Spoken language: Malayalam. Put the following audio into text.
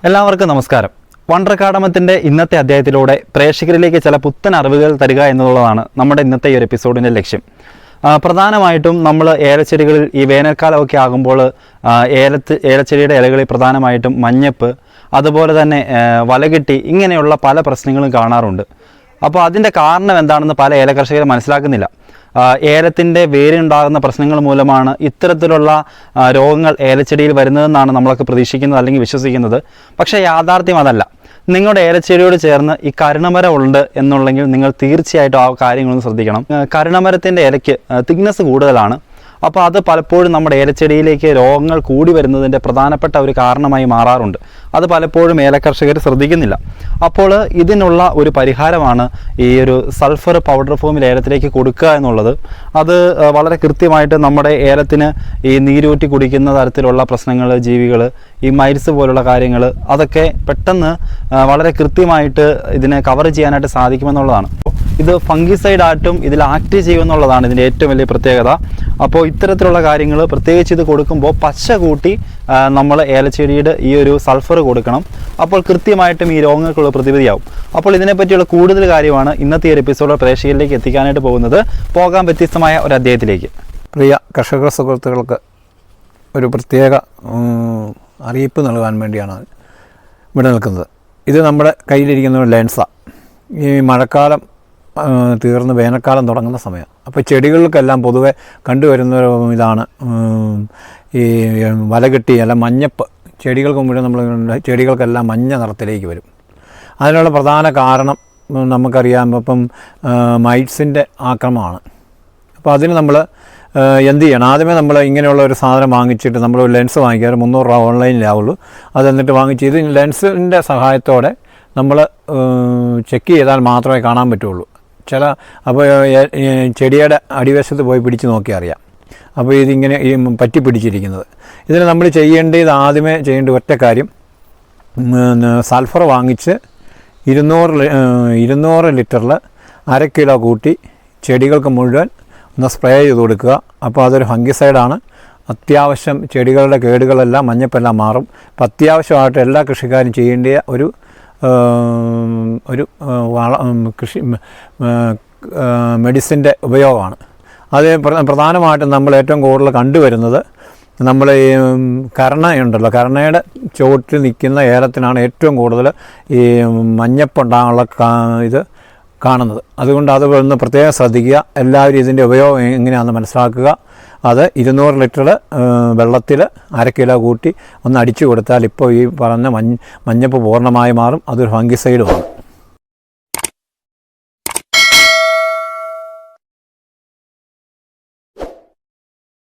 എല്ലാവർക്കും നമസ്കാരം. വണ്ടർകാടമത്തിൻ്റെ ഇന്നത്തെ അധ്യായത്തിലൂടെ പ്രേക്ഷകരിലേക്ക് ചില പുത്തൻ അറിവുകൾ തരിക എന്നുള്ളതാണ് നമ്മുടെ ഇന്നത്തെ ഈ ഒരു എപ്പിസോഡിൻ്റെ ലക്ഷ്യം. പ്രധാനമായിട്ടും നമ്മൾ ഏലച്ചെടികളിൽ ഈ വേനൽക്കാലമൊക്കെ ആകുമ്പോൾ ഏലച്ചെടിയുടെ ഇലകളിൽ പ്രധാനമായിട്ടും മഞ്ഞപ്പ്, അതുപോലെ തന്നെ വലകെട്ടി, ഇങ്ങനെയുള്ള പല പ്രശ്നങ്ങളും കാണാറുണ്ട്. അപ്പോൾ അതിൻ്റെ കാരണം എന്താണെന്ന് പല ഏല കർഷകരും മനസ്സിലാക്കുന്നില്ല. ഏലത്തിൻ്റെ വേരുണ്ടാകുന്ന പ്രശ്നങ്ങൾ മൂലമാണ് ഇത്തരത്തിലുള്ള രോഗങ്ങൾ ഏലച്ചെടിയിൽ വരുന്നതെന്നാണ് നമ്മളൊക്കെ പ്രതീക്ഷിക്കുന്നത് അല്ലെങ്കിൽ വിശ്വസിക്കുന്നത്. പക്ഷേ യാഥാർത്ഥ്യം അതല്ല. നിങ്ങളുടെ ഏലച്ചെടിയോട് ചേർന്ന് ഈ കരുണമരം ഉണ്ട് എന്നുണ്ടെങ്കിൽ നിങ്ങൾ തീർച്ചയായിട്ടും ആ കാര്യങ്ങളൊന്ന് ശ്രദ്ധിക്കണം. കരുണമരത്തിൻ്റെ ഇലയ്ക്ക് തിക്നെസ് കൂടുതലാണ്. അപ്പോൾ അത് പലപ്പോഴും നമ്മുടെ ഏലച്ചെടിയിലേക്ക് രോഗങ്ങൾ കൂടി വരുന്നതിൻ്റെ പ്രധാനപ്പെട്ട ഒരു കാരണമായി മാറാറുണ്ട്. അത് പലപ്പോഴും ഏലകർഷകർ ശ്രദ്ധിക്കുന്നില്ല. അപ്പോൾ ഇതിനുള്ള ഒരു പരിഹാരമാണ് ഈ ഒരു സൾഫർ പൗഡർ ഫോമിൽ ഏലത്തിലേക്ക് കൊടുക്കുക എന്നുള്ളത്. അത് വളരെ കൃത്യമായിട്ട് നമ്മുടെ ഏലത്തിന് ഈ നീരൂറ്റി കുടിക്കുന്ന തരത്തിലുള്ള പ്രശ്നങ്ങൾ, ജീവികൾ, ഈ മൈൽസ് പോലുള്ള കാര്യങ്ങൾ, അതൊക്കെ പെട്ടെന്ന് വളരെ കൃത്യമായിട്ട് ഇതിനെ കവർ ചെയ്യാനായിട്ട് സാധിക്കുമെന്നുള്ളതാണ്. ഇത് ഫംഗിസൈഡായിട്ടും ഇതിൽ ആക്ട് ചെയ്യുമെന്നുള്ളതാണ് ഇതിൻ്റെ ഏറ്റവും വലിയ പ്രത്യേകത. അപ്പോൾ ഇത്തരത്തിലുള്ള കാര്യങ്ങൾ പ്രത്യേകിച്ച് ഇത് കൊടുക്കുമ്പോൾ പച്ച കൂട്ടി നമ്മൾ ഏലച്ചെടിയുടെ ഈ ഒരു സൾഫർ കൊടുക്കണം. അപ്പോൾ കൃത്യമായിട്ടും ഈ രോഗങ്ങൾക്കുള്ള പ്രതിവിധിയാവും. അപ്പോൾ ഇതിനെപ്പറ്റിയുള്ള കൂടുതൽ കാര്യമാണ് ഇന്നത്തെ ഈ ഒരു എപ്പിസോഡ് പ്രേക്ഷകരിലേക്ക് എത്തിക്കാനായിട്ട് പോകുന്നത്. പോകാൻ വ്യത്യസ്തമായ ഒരു അധ്യായത്തിലേക്ക്. പ്രിയ കർഷക സുഹൃത്തുക്കൾക്ക് ഒരു പ്രത്യേക അറിയിപ്പ് നൽകാൻ വേണ്ടിയാണ് ഇവിടെ നിൽക്കുന്നത്. ഇത് നമ്മുടെ കയ്യിലിരിക്കുന്ന ഒരു ലെൻസാണ്. ഈ മഴക്കാലം തീർന്ന് വേനൽക്കാലം തുടങ്ങുന്ന സമയം. അപ്പോൾ ചെടികൾക്കെല്ലാം പൊതുവെ കണ്ടുവരുന്ന ഇതാണ് ഈ വലകെട്ടി അല്ല മഞ്ഞപ്പ്. ചെടികൾക്ക് മുഴുവൻ നമ്മൾ ചെടികൾക്കെല്ലാം മഞ്ഞ നിറത്തിലേക്ക് വരും. അതിനുള്ള പ്രധാന കാരണം നമുക്കറിയാം, ഇപ്പം മൈറ്റ്സിൻ്റെ ആക്രമണമാണ്. അപ്പോൾ അതിന് നമ്മൾ എന്ത് ചെയ്യണം? ആദ്യമേ നമ്മൾ ഇങ്ങനെയുള്ള ഒരു സാധനം വാങ്ങിച്ചിട്ട് നമ്മൾ ഒരു ലെൻസ് വാങ്ങിക്കാറ് 300 രൂപ ഓൺലൈനിലാവുള്ളൂ. അത് എന്നിട്ട് വാങ്ങിച്ച് ഇത് ലെൻസിൻ്റെ സഹായത്തോടെ നമ്മൾ ചെക്ക് ചെയ്താൽ മാത്രമേ കാണാൻ പറ്റുള്ളൂ. അപ്പോൾ ചെടിയുടെ അടിവശത്ത് പോയി പിടിച്ച് നോക്കിയാൽ അറിയാം. അപ്പോൾ ഇതിങ്ങനെ ഈ പറ്റി പിടിച്ചിരിക്കുന്നത്. ഇതിന് നമ്മൾ ആദ്യമേ ചെയ്യേണ്ട ഒറ്റ കാര്യം, സൾഫർ വാങ്ങിച്ച് 200 ലിറ്ററിൽ 1/2 കിലോ കൂട്ടി ചെടികൾക്ക് മുഴുവൻ ഒന്ന് സ്പ്രേ ചെയ്ത് കൊടുക്കുക. അപ്പോൾ അതൊരു ഫംഗിസൈഡാണ്. അത്യാവശ്യം ചെടികളുടെ കേടുകളെല്ലാം മഞ്ഞപ്പെല്ലാം മാറും. അപ്പോൾ അത്യാവശ്യമായിട്ട് എല്ലാ കൃഷിക്കാരും ചെയ്യേണ്ട ഒരു കൃഷി മെഡിസിൻ്റെ ഉപയോഗമാണ്. അത് പ്രധാനമായിട്ടും നമ്മൾ ഏറ്റവും കൂടുതൽ കണ്ടുവരുന്നത് നമ്മൾ ഈ കരണയുണ്ടല്ലോ, കരണയുടെ ചുവട്ടിൽ നിൽക്കുന്ന ഏലത്തിനാണ് ഏറ്റവും കൂടുതൽ ഈ മഞ്ഞപ്പുണ്ടാകാനുള്ള ഇത് കാണുന്നത്. അതുകൊണ്ട് അത് ഒന്ന് പ്രത്യേകം ശ്രദ്ധിക്കുക. എല്ലാവരും ഇതിൻ്റെ ഉപയോഗം എങ്ങനെയാണെന്ന് മനസ്സിലാക്കുക. അത് 200 ലിറ്റർ വെള്ളത്തിൽ 1/2 കിലോ കൂട്ടി ഒന്ന് അടിച്ചു കൊടുത്താൽ ഇപ്പോൾ ഈ പറഞ്ഞ മഞ്ഞപ്പ് പൂർണ്ണമായി മാറും. അതൊരു ഫംഗിസൈഡുമാണ്.